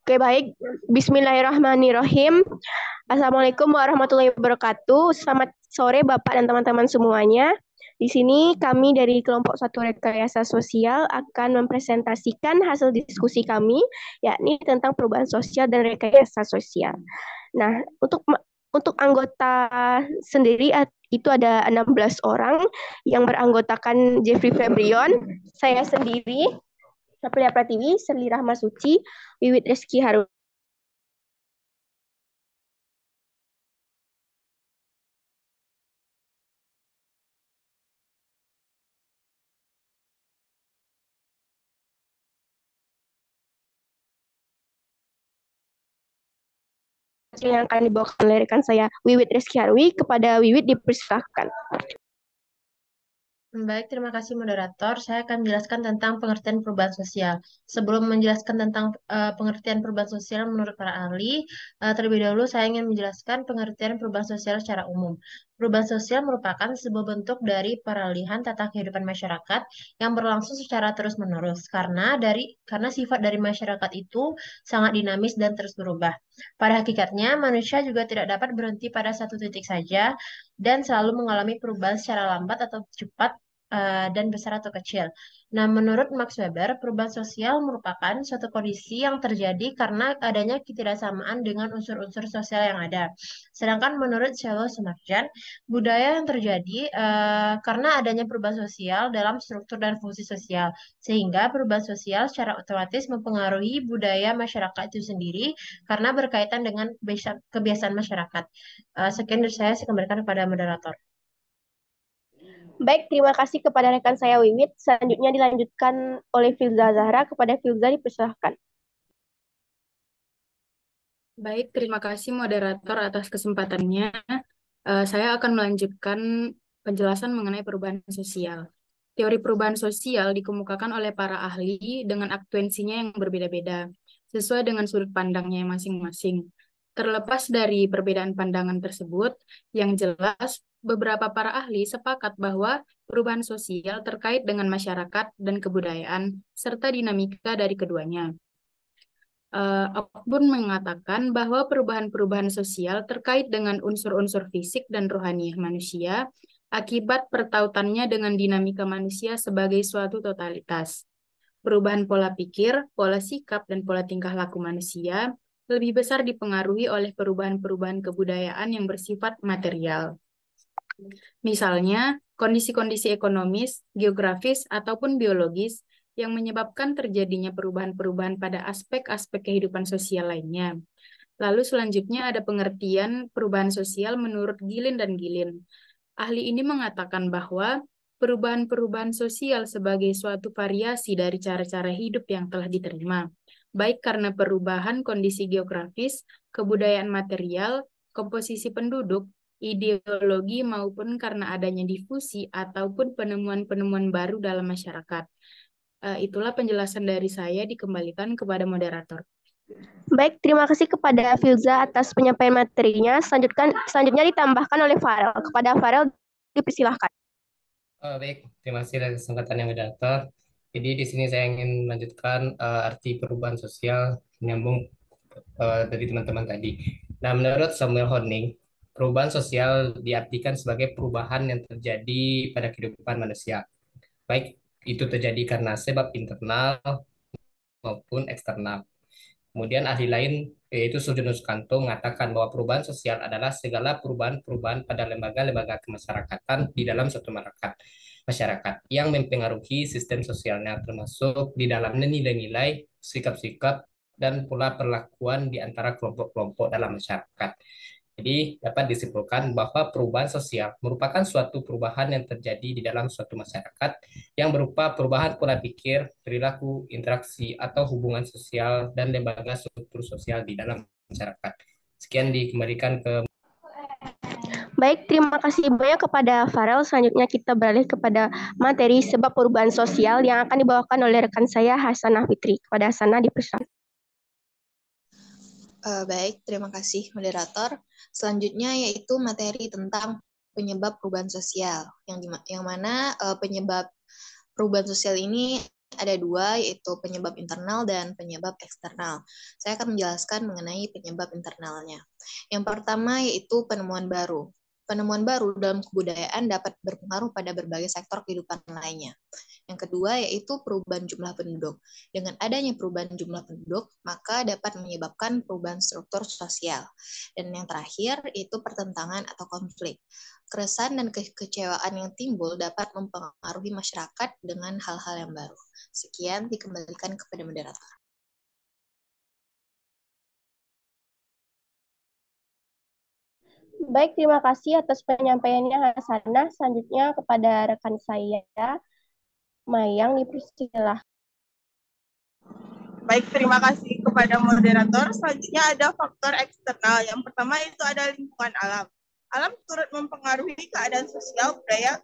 Oke, baik. Bismillahirrahmanirrahim. Assalamualaikum warahmatullahi wabarakatuh. Selamat sore, Bapak dan teman-teman semuanya. Di sini kami dari kelompok satu Rekayasa Sosial akan mempresentasikan hasil diskusi kami, yakni tentang perubahan sosial dan rekayasa sosial. Nah, untuk anggota sendiri itu ada 16 orang yang beranggotakan Jeffrey Febrion, saya sendiri, Aprilia Pratiwi, Serli Rahmasuci, Wiwit Reski Harun. Yang akan dibawakan oleh rekan saya Wiwit Reski Harwi. Kepada Wiwit dipersilahkan. Baik, terima kasih moderator. Saya akan menjelaskan tentang pengertian perubahan sosial. Sebelum menjelaskan tentang pengertian perubahan sosial menurut para ahli, terlebih dahulu saya ingin menjelaskan pengertian perubahan sosial secara umum. Perubahan sosial merupakan sebuah bentuk dari peralihan tata kehidupan masyarakat yang berlangsung secara terus-menerus karena sifat dari masyarakat itu sangat dinamis dan terus berubah. Pada hakikatnya, manusia juga tidak dapat berhenti pada satu titik saja dan selalu mengalami perubahan secara lambat atau cepat dan besar atau kecil. Nah, menurut Max Weber, perubahan sosial merupakan suatu kondisi yang terjadi karena adanya ketidaksamaan dengan unsur-unsur sosial yang ada. Sedangkan menurut Shalom Sumarjan, budaya yang terjadi karena adanya perubahan sosial dalam struktur dan fungsi sosial, sehingga perubahan sosial secara otomatis mempengaruhi budaya masyarakat itu sendiri karena berkaitan dengan kebiasaan masyarakat. Sekian dari saya kembalikan kepada moderator. Baik, terima kasih kepada rekan saya Wiwit. Selanjutnya dilanjutkan oleh Filza Zahra. Kepada Filza dipersilahkan. Baik, terima kasih moderator atas kesempatannya. Saya akan melanjutkan penjelasan mengenai perubahan sosial. Teori perubahan sosial dikemukakan oleh para ahli dengan aktuensinya yang berbeda-beda, sesuai dengan sudut pandangnya masing-masing. Terlepas dari perbedaan pandangan tersebut, yang jelas beberapa para ahli sepakat bahwa perubahan sosial terkait dengan masyarakat dan kebudayaan, serta dinamika dari keduanya. Okbun mengatakan bahwa perubahan-perubahan sosial terkait dengan unsur-unsur fisik dan rohaniah manusia akibat pertautannya dengan dinamika manusia sebagai suatu totalitas. Perubahan pola pikir, pola sikap, dan pola tingkah laku manusia lebih besar dipengaruhi oleh perubahan-perubahan kebudayaan yang bersifat material. Misalnya, kondisi-kondisi ekonomis, geografis, ataupun biologis yang menyebabkan terjadinya perubahan-perubahan pada aspek-aspek kehidupan sosial lainnya. Lalu selanjutnya ada pengertian perubahan sosial menurut Gilin dan Gilin. Ahli ini mengatakan bahwa perubahan-perubahan sosial sebagai suatu variasi dari cara-cara hidup yang telah diterima, baik karena perubahan kondisi geografis, kebudayaan material, komposisi penduduk, ideologi maupun karena adanya difusi ataupun penemuan-penemuan baru dalam masyarakat. Itulah penjelasan dari saya, dikembalikan kepada moderator. Baik, terima kasih kepada Filza atas penyampaian materinya. Selanjutnya ditambahkan oleh Farel. Kepada Farel dipersilahkan. Baik, terima kasih atas kesempatannya moderator. Jadi di sini saya ingin melanjutkan arti perubahan sosial menyambung dari teman-teman tadi. Nah, menurut Samuel Horning, perubahan sosial diartikan sebagai perubahan yang terjadi pada kehidupan manusia, baik itu terjadi karena sebab internal maupun eksternal. Kemudian ahli lain yaitu Sudiono Sukanto mengatakan bahwa perubahan sosial adalah segala perubahan-perubahan pada lembaga-lembaga kemasyarakatan di dalam suatu masyarakat yang mempengaruhi sistem sosialnya, termasuk di dalamnya nilai-nilai, sikap-sikap, dan pola perlakuan di antara kelompok-kelompok dalam masyarakat. Jadi dapat disimpulkan bahwa perubahan sosial merupakan suatu perubahan yang terjadi di dalam suatu masyarakat yang berupa perubahan pola pikir, perilaku, interaksi, atau hubungan sosial dan lembaga struktur sosial di dalam masyarakat. Sekian dikembalikan ke. Baik, terima kasih banyak kepada Farel. Selanjutnya kita beralih kepada materi sebab perubahan sosial yang akan dibawakan oleh rekan saya Hasanah Fitri. Kepada Hasanah dipersilakan. Baik, terima kasih moderator. Selanjutnya yaitu materi tentang penyebab perubahan sosial, yang mana penyebab perubahan sosial ini ada dua, yaitu penyebab internal dan penyebab eksternal. Saya akan menjelaskan mengenai penyebab internalnya. Yang pertama yaitu penemuan baru. Penemuan baru dalam kebudayaan dapat berpengaruh pada berbagai sektor kehidupan lainnya. Yang kedua yaitu perubahan jumlah penduduk. Dengan adanya perubahan jumlah penduduk, maka dapat menyebabkan perubahan struktur sosial. Dan yang terakhir itu pertentangan atau konflik. Keresahan dan kekecewaan yang timbul dapat mempengaruhi masyarakat dengan hal-hal yang baru. Sekian, dikembalikan kepada moderator. Baik, terima kasih atas penyampaiannya Hasanah. Selanjutnya kepada rekan saya, Mayang, dipersilakan. Baik, terima kasih kepada moderator. Selanjutnya ada faktor eksternal. Yang pertama itu ada lingkungan alam. Alam turut mempengaruhi keadaan sosial, budaya,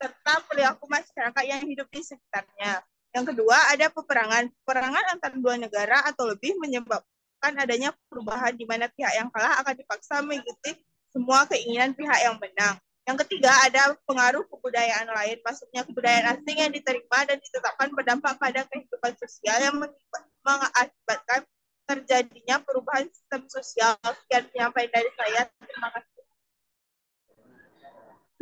serta perilaku masyarakat yang hidup di sekitarnya. Yang kedua ada peperangan. Peperangan antara dua negara atau lebih menyebabkan adanya perubahan di mana pihak yang kalah akan dipaksa mengikuti semua keinginan pihak yang menang. Yang ketiga ada pengaruh kebudayaan lain, maksudnya kebudayaan asing yang diterima dan ditetapkan berdampak pada kehidupan sosial yang mengakibatkan terjadinya perubahan sistem sosial. Sekian penyampaian dari saya. Terima kasih.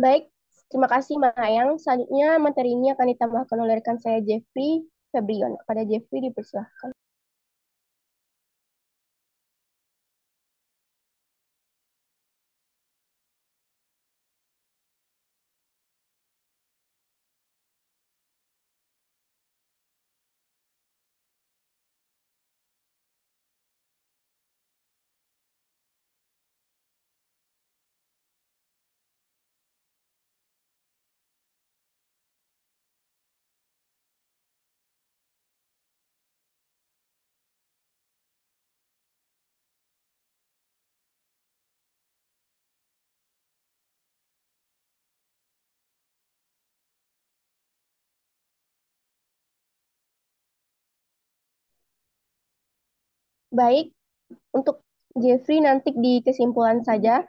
Baik, terima kasih Mayang. Selanjutnya materi ini akan ditambahkan oleh rekan saya Jeffrey Febrion. Kepada Jeffrey dipersilahkan. Baik, untuk Jeffrey nanti di kesimpulan saja.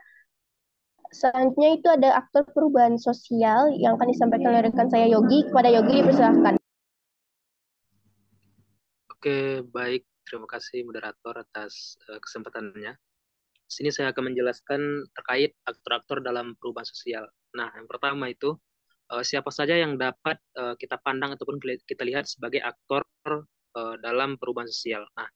Selanjutnya itu ada aktor perubahan sosial yang akan disampaikan oleh rekan saya Yogi. Kepada Yogi dipersilahkan. Oke, baik. Terima kasih moderator atas kesempatannya. Sini saya akan menjelaskan terkait aktor-aktor dalam perubahan sosial. Nah, yang pertama itu siapa saja yang dapat kita pandang ataupun kita lihat sebagai aktor dalam perubahan sosial. Nah,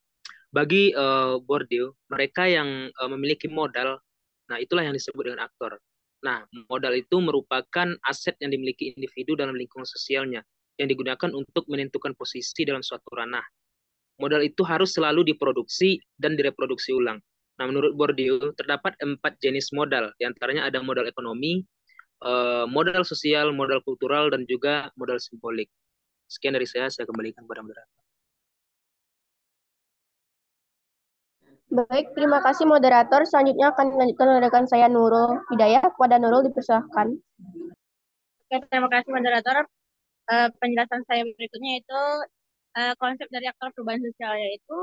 bagi Bourdieu, mereka yang memiliki modal, nah itulah yang disebut dengan aktor. Nah, modal itu merupakan aset yang dimiliki individu dalam lingkungan sosialnya, yang digunakan untuk menentukan posisi dalam suatu ranah. Modal itu harus selalu diproduksi dan direproduksi ulang. Nah, menurut Bourdieu, terdapat 4 jenis modal. Di antaranya ada modal ekonomi, modal sosial, modal kultural, dan juga modal simbolik. Sekian dari saya kembalikan kepada moderator. Baik, terima kasih moderator. Selanjutnya akan dilanjutkan oleh rekan saya Nurul Hidayah. Kepada Nurul dipersilahkan. Oke, terima kasih moderator. Penjelasan saya berikutnya itu konsep dari aktor perubahan sosial, yaitu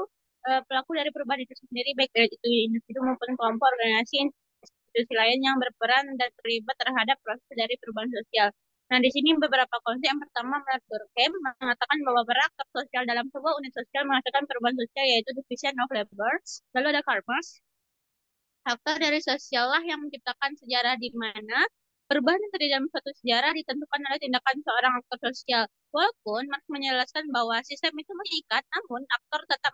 pelaku dari perubahan itu sendiri, baik dari itu individu maupun kelompok, organisasi, institusi lain yang berperan dan terlibat terhadap proses dari perubahan sosial. Nah, di sini beberapa konsep. Yang pertama, menurut Durkheim mengatakan bahwa beraktor sosial dalam sebuah unit sosial menghasilkan perubahan sosial, yaitu division of labor. Lalu ada Karl Marx. Aktor dari sosial lah yang menciptakan sejarah di mana perubahan yang terjadi dalam suatu sejarah ditentukan oleh tindakan seorang aktor sosial. Walaupun Marx menjelaskan bahwa sistem itu mengikat, namun aktor tetap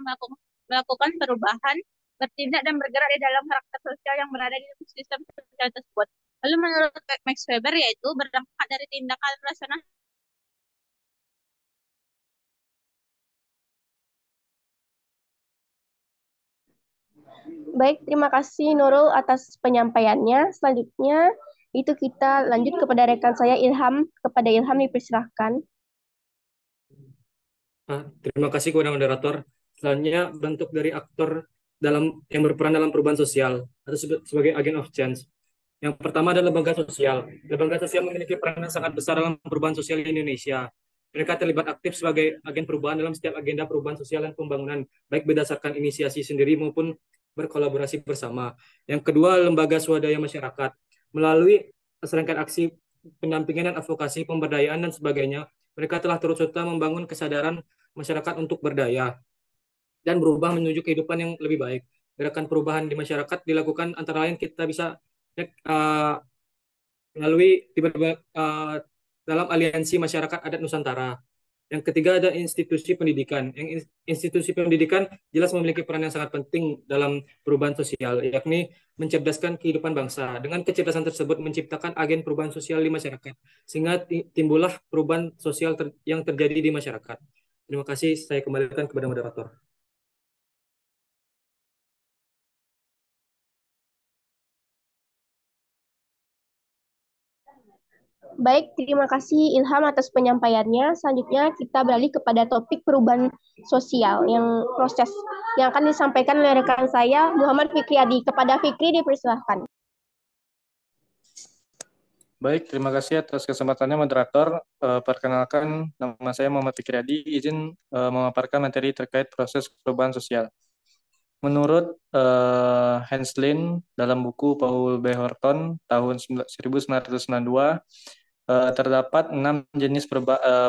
melakukan perubahan, bertindak dan bergerak di dalam karakter sosial yang berada di sistem sosial tersebut. Lalu menurut Max Weber, yaitu berdampak dari tindakan rasional. Baik, terima kasih Nurul atas penyampaiannya. Selanjutnya itu kita lanjut kepada rekan saya Ilham. Kepada Ilham dipersilahkan. Terima kasih kepada moderator. Selanjutnya bentuk dari aktor yang berperan dalam perubahan sosial atau sebagai agent of change. Yang pertama adalah lembaga sosial. Lembaga sosial memiliki peran yang sangat besar dalam perubahan sosial di Indonesia. Mereka terlibat aktif sebagai agen perubahan dalam setiap agenda perubahan sosial dan pembangunan, baik berdasarkan inisiasi sendiri maupun berkolaborasi bersama. Yang kedua, lembaga swadaya masyarakat. Melalui serangkaian aksi pendampingan dan advokasi, pemberdayaan dan sebagainya, Mereka telah turut serta membangun kesadaran masyarakat untuk berdaya dan berubah menuju kehidupan yang lebih baik. Gerakan perubahan di masyarakat dilakukan antara lain kita bisa melalui dalam aliansi masyarakat adat Nusantara. Yang ketiga ada institusi pendidikan. Yang institusi pendidikan jelas memiliki peran yang sangat penting dalam perubahan sosial, yakni mencerdaskan kehidupan bangsa. Dengan kecerdasan tersebut menciptakan agen perubahan sosial di masyarakat, sehingga timbullah perubahan sosial yang terjadi di masyarakat. Terima kasih, saya kembalikan kepada moderator. Baik, terima kasih Ilham atas penyampaiannya. Selanjutnya kita beralih kepada topik perubahan sosial yang proses yang akan disampaikan oleh rekan saya Muhammad Fikri Adi. Kepada Fikri dipersilahkan. Baik, terima kasih atas kesempatannya moderator. Perkenalkan, nama saya Muhammad Fikri Adi, izin memaparkan materi terkait proses perubahan sosial. Menurut Hans Lin dalam buku Paul B. Horton tahun 1992, terdapat 6 jenis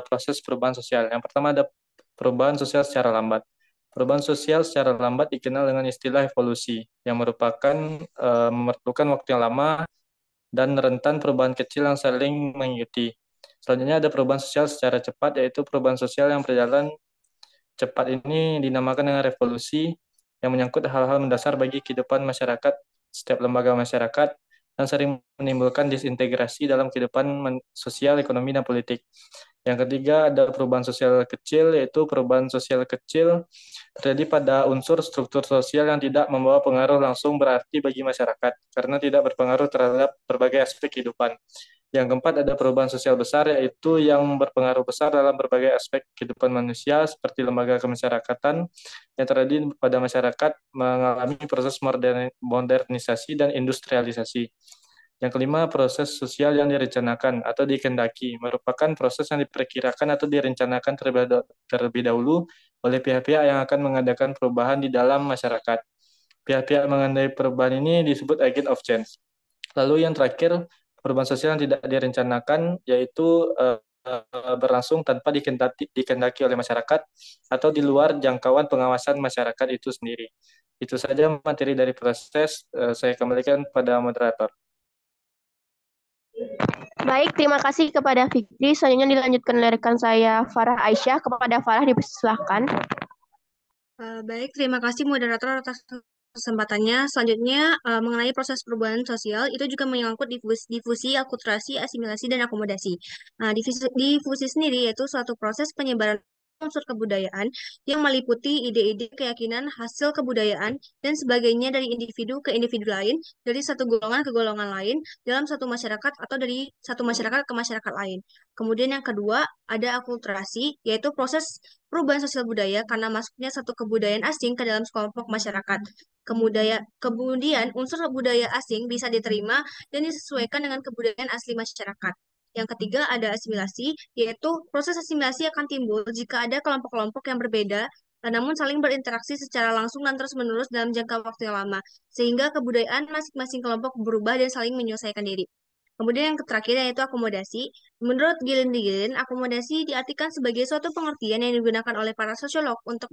proses perubahan sosial. Yang pertama ada perubahan sosial secara lambat. Perubahan sosial secara lambat dikenal dengan istilah evolusi, yang merupakan memerlukan waktu yang lama dan rentan perubahan kecil yang saling mengikuti. Selanjutnya ada perubahan sosial secara cepat, yaitu perubahan sosial yang berjalan cepat ini dinamakan dengan revolusi, yang menyangkut hal-hal mendasar bagi kehidupan masyarakat, setiap lembaga masyarakat, dan sering menimbulkan disintegrasi dalam kehidupan sosial, ekonomi, dan politik. Yang ketiga ada perubahan sosial kecil, yaitu perubahan sosial kecil terjadi pada unsur struktur sosial yang tidak membawa pengaruh langsung berarti bagi masyarakat, karena tidak berpengaruh terhadap berbagai aspek kehidupan. Yang keempat ada perubahan sosial besar, yaitu yang berpengaruh besar dalam berbagai aspek kehidupan manusia, seperti lembaga kemasyarakatan yang terjadi pada masyarakat mengalami proses modernisasi dan industrialisasi. Yang kelima, proses sosial yang direncanakan atau dikehendaki, merupakan proses yang diperkirakan atau direncanakan terlebih dahulu oleh pihak-pihak yang akan mengadakan perubahan di dalam masyarakat. Pihak-pihak mengenai perubahan ini disebut agent of change. Lalu yang terakhir, perubahan sosial yang tidak direncanakan, yaitu berlangsung tanpa dikehendaki oleh masyarakat atau di luar jangkauan pengawasan masyarakat itu sendiri. Itu saja materi dari proses. Saya kembalikan pada moderator. Baik, terima kasih kepada Fikri. Selanjutnya dilanjutkan oleh rekan saya Farah Aisyah. Kepada Farah dipersilahkan. Baik, terima kasih moderator atas kesempatannya. Selanjutnya, mengenai proses perubahan sosial, itu juga menyangkut difusi, akulturasi, asimilasi, dan akomodasi. Nah, difusi sendiri yaitu suatu proses penyebaran unsur kebudayaan yang meliputi ide-ide, keyakinan, hasil kebudayaan, dan sebagainya dari individu ke individu lain, dari satu golongan ke golongan lain, dalam satu masyarakat atau dari satu masyarakat ke masyarakat lain. Kemudian yang kedua, ada akulturasi, yaitu proses perubahan sosial budaya karena masuknya satu kebudayaan asing ke dalam sekelompok masyarakat. Kemudian unsur budaya asing bisa diterima dan disesuaikan dengan kebudayaan asli masyarakat. Yang ketiga ada asimilasi, yaitu proses asimilasi akan timbul jika ada kelompok-kelompok yang berbeda, namun saling berinteraksi secara langsung dan terus-menerus dalam jangka waktu yang lama, sehingga kebudayaan masing-masing kelompok berubah dan saling menyesuaikan diri. Kemudian yang terakhir yaitu akomodasi. Menurut Gillen, akomodasi diartikan sebagai suatu pengertian yang digunakan oleh para sosiolog untuk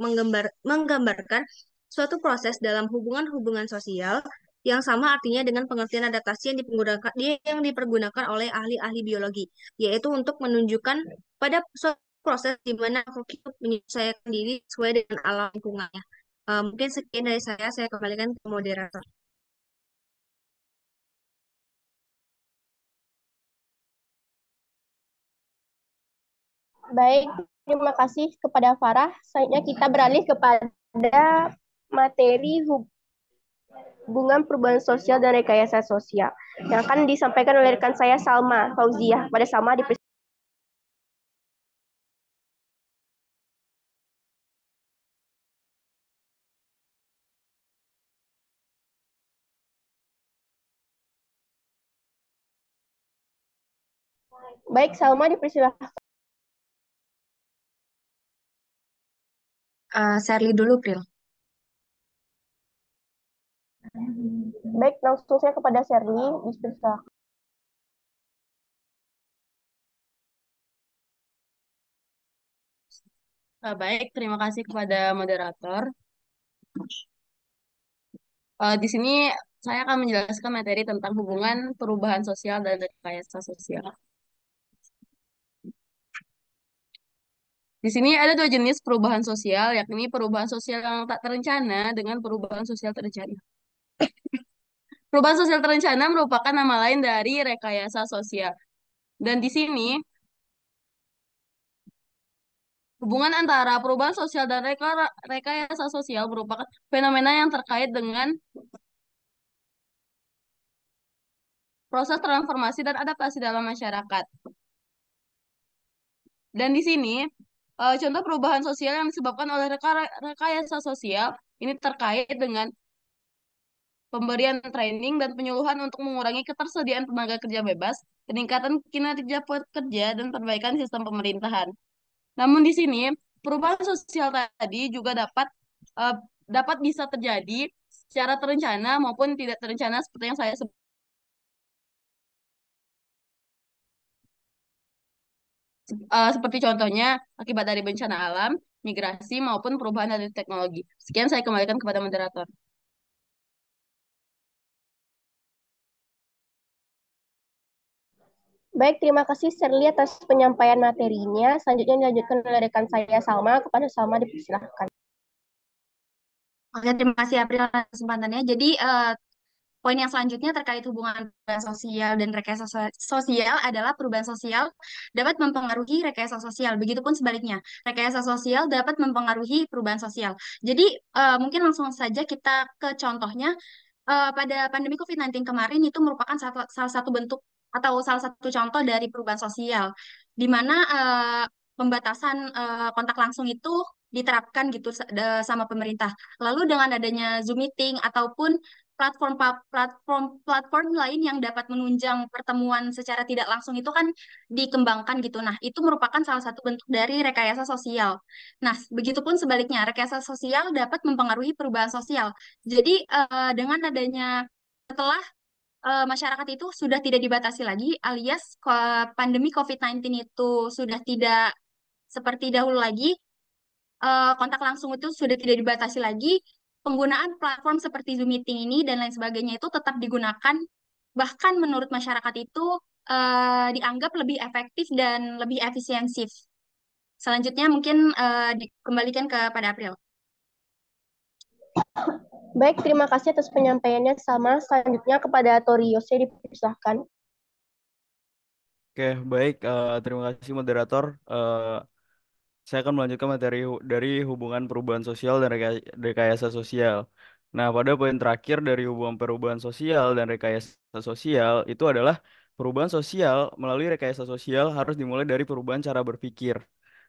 menggambarkan suatu proses dalam hubungan-hubungan sosial yang sama artinya dengan pengertian adaptasi yang dipergunakan oleh ahli-ahli biologi, yaitu untuk menunjukkan pada suatu proses di mana makhluk hidup menyesuaikan diri sesuai dengan alam lingkungannya. Mungkin sekian dari saya kembalikan ke moderator. Baik, terima kasih kepada Farah. Selanjutnya kita beralih kepada materi hubungan perubahan sosial dan rekayasa sosial yang akan disampaikan oleh rekan saya Salma Fauziah. Pada Salma Baik, Salma dipersilahkan. Sherly dulu, Pril. Baik, langsung saya kepada Sherly, dipersilahkan. Baik, terima kasih kepada moderator. Di sini saya akan menjelaskan materi tentang hubungan perubahan sosial dan rekayasa sosial. Di sini ada dua jenis perubahan sosial, yakni perubahan sosial yang tak terencana dengan perubahan sosial terencana. Perubahan sosial terencana merupakan nama lain dari rekayasa sosial. Dan di sini hubungan antara perubahan sosial dan rekayasa sosial merupakan fenomena yang terkait dengan proses transformasi dan adaptasi dalam masyarakat. Dan di sini contoh perubahan sosial yang disebabkan oleh rekayasa sosial ini terkait dengan pemberian training dan penyuluhan untuk mengurangi ketersediaan tenaga kerja bebas, peningkatan kinerja pekerja, dan perbaikan sistem pemerintahan. Namun di sini perubahan sosial tadi juga eh, dapat bisa terjadi secara terencana maupun tidak terencana seperti yang saya sebut. Seperti contohnya akibat dari bencana alam, migrasi, maupun perubahan dari teknologi. Sekian saya kembalikan kepada moderator. Baik, terima kasih Shirley atas penyampaian materinya. Selanjutnya dilanjutkan oleh rekan saya Salma. Kepada Salma dipersilahkan. Oke, terima kasih April atas kesempatannya. Jadi, poin yang selanjutnya terkait hubungan perubahan sosial dan rekayasa sosial adalah perubahan sosial dapat mempengaruhi rekayasa sosial. Begitupun sebaliknya, rekayasa sosial dapat mempengaruhi perubahan sosial. Jadi, mungkin langsung saja kita ke contohnya. Pada pandemi COVID-19 kemarin itu merupakan salah satu bentuk atau salah satu contoh dari perubahan sosial, di mana pembatasan kontak langsung itu diterapkan gitu sama pemerintah. Lalu dengan adanya Zoom meeting ataupun platform lain yang dapat menunjang pertemuan secara tidak langsung itu kan dikembangkan gitu. Nah, itu merupakan salah satu bentuk dari rekayasa sosial. Nah, begitupun sebaliknya, rekayasa sosial dapat mempengaruhi perubahan sosial. Jadi, dengan adanya setelah masyarakat itu sudah tidak dibatasi lagi, alias pandemi COVID-19 itu sudah tidak seperti dahulu lagi, kontak langsung itu sudah tidak dibatasi lagi, penggunaan platform seperti Zoom Meeting ini dan lain sebagainya itu tetap digunakan, bahkan menurut masyarakat itu dianggap lebih efektif dan lebih efisiensif. Selanjutnya mungkin dikembalikan kepada April. Baik, terima kasih atas penyampaiannya Salma. Selanjutnya kepada Tori Yose dipersilahkan. Oke, baik. Terima kasih moderator. Saya akan melanjutkan materi dari hubungan perubahan sosial dan rekayasa sosial. Nah, pada poin terakhir dari hubungan perubahan sosial dan rekayasa sosial itu adalah perubahan sosial melalui rekayasa sosial harus dimulai dari perubahan cara berpikir.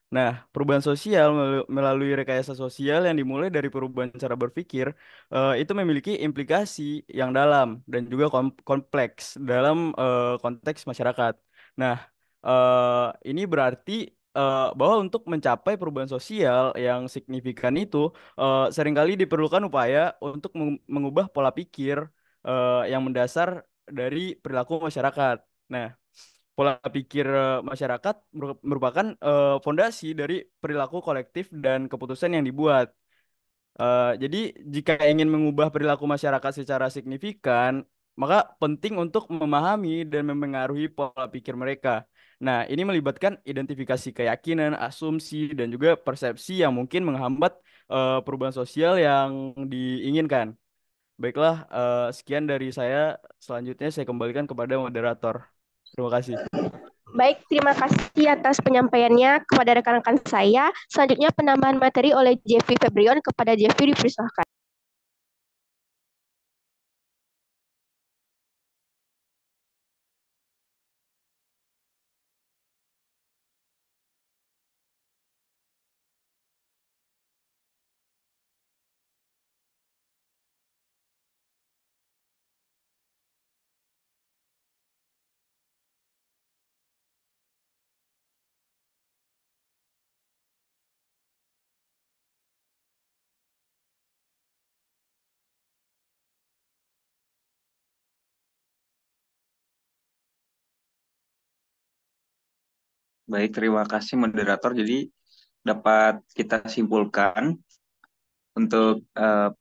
Nah, perubahan sosial melalui rekayasa sosial yang dimulai dari perubahan cara berpikir itu memiliki implikasi yang dalam dan juga kompleks dalam konteks masyarakat. Nah, ini berarti bahwa untuk mencapai perubahan sosial yang signifikan itu seringkali diperlukan upaya untuk mengubah pola pikir yang mendasar dari perilaku masyarakat. Nah, pola pikir masyarakat merupakan fondasi dari perilaku kolektif dan keputusan yang dibuat. Jadi, jika ingin mengubah perilaku masyarakat secara signifikan, maka penting untuk memahami dan memengaruhi pola pikir mereka. Nah, ini melibatkan identifikasi keyakinan, asumsi, dan juga persepsi yang mungkin menghambat perubahan sosial yang diinginkan. Baiklah, sekian dari saya. Selanjutnya saya kembalikan kepada moderator. Terima kasih. Baik, terima kasih atas penyampaiannya kepada rekan-rekan saya. Selanjutnya penambahan materi oleh Jeffy Febrion. Kepada Jeffy dipersilahkan. Baik, terima kasih moderator. Jadi dapat kita simpulkan untuk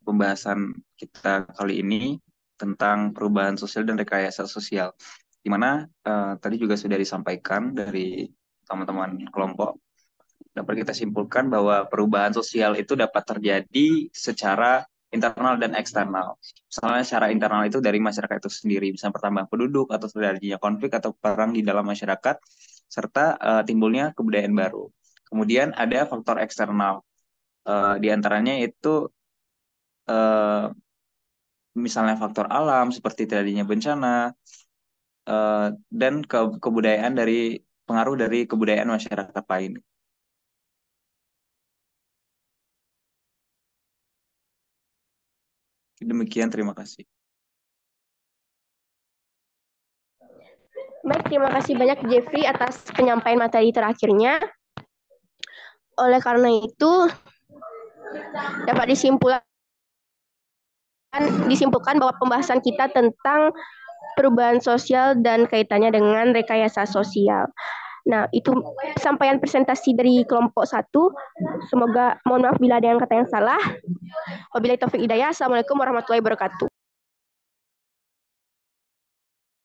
pembahasan kita kali ini tentang perubahan sosial dan rekayasa sosial, di mana tadi juga sudah disampaikan dari teman-teman kelompok. Dapat kita simpulkan bahwa perubahan sosial itu dapat terjadi secara internal dan eksternal. Misalnya secara internal itu dari masyarakat itu sendiri, bisa pertambahan penduduk atau terjadinya konflik atau perang di dalam masyarakat, serta timbulnya kebudayaan baru. Kemudian ada faktor eksternal, di antaranya itu misalnya faktor alam seperti terjadinya bencana, dan kebudayaan dari pengaruh dari kebudayaan masyarakat lain. Demikian, terima kasih. Baik, terima kasih banyak Jeffrey atas penyampaian materi terakhirnya. Oleh karena itu, dapat disimpulkan bahwa pembahasan kita tentang perubahan sosial dan kaitannya dengan rekayasa sosial. Nah, itu sampaian presentasi dari kelompok 1. Semoga, mohon maaf bila ada yang kata yang salah. Wabillahi taufiq hidayah. Assalamualaikum warahmatullahi wabarakatuh.